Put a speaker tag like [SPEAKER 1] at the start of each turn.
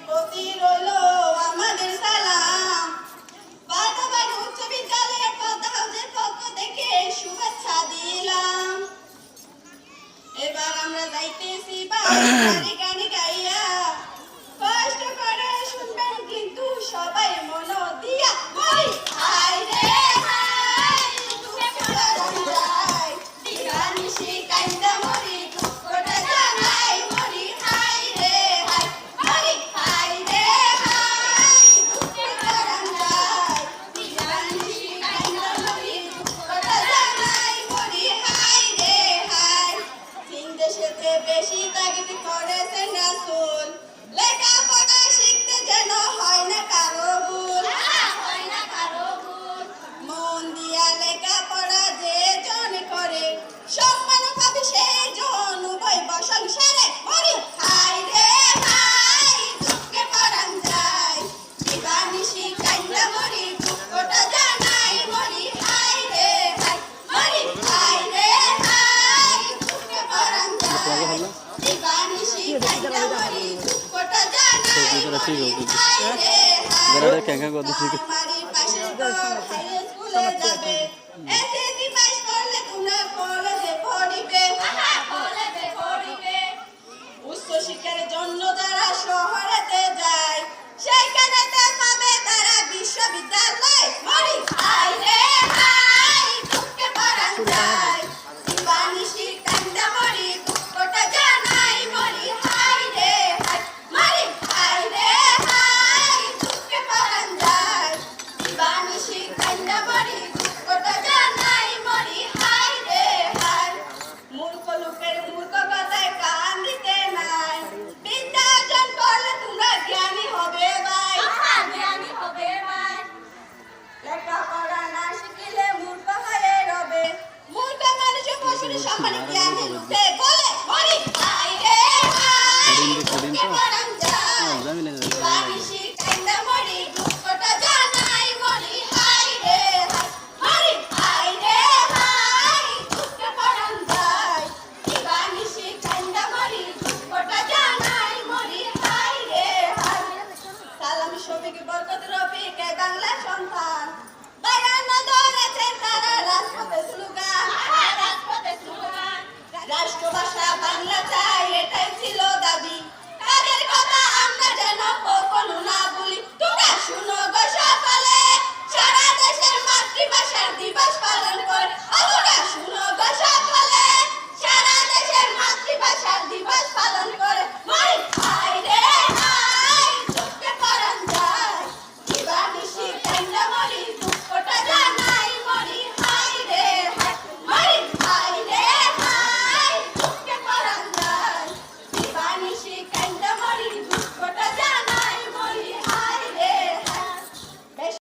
[SPEAKER 1] প্রতি রইল আমাদের সালাম। বাতাবাড়ি উচ্চ বিদ্যালয়ের পদ্মা হাউসের পক্ষ থেকে শুভেচ্ছা দিলাম। এবার আমরা যাইতেছি বাড়ি গানে গাইয়া, কষ্ট করে শুনবেন কিন্তু সবাই মন দিয়া। মরি হায় রে হায়, দুঃখে পরাণ যায়, দিবানিশি কাইন্দা মরি, দুঃখটা জানাই। মরি হায় রে হায়, মরি হায় রে হায়, দুঃখে পরাণ যায়, দিবানিশি কাইন্দা মরি, দুঃখটা জানাই। মরি হায় রে হায়। চীন দেশেতে বেশি তাগিদ করেছেন রাসূল, লেখাপড়া শিখতে যেন হয় না কারো ভুল। মন দিয়া লেখাপড়া যে জন করে, সম্মান পাবে সে জন উভয় সংসারে। মরি হায় রে হায়, দুঃখে পরাণ যায়, দিবানিশি কাইন্দা মরি, দুঃখটা জানাই। মরি হায় রে হায়, মরি হায় রে হায়, দুঃখে পরাণ যায়, দিবানিশি কাইন্দা মরি, দুঃখটা জানাই। মরি হায় রে হায়। বাড়ির পাশের ঘর হাই স্কুলে যাবে, এসএসসি পাস করলে তোমরা কলেজে পড়িবে। উচ্চ শিক্ষার জন্য যারা শহর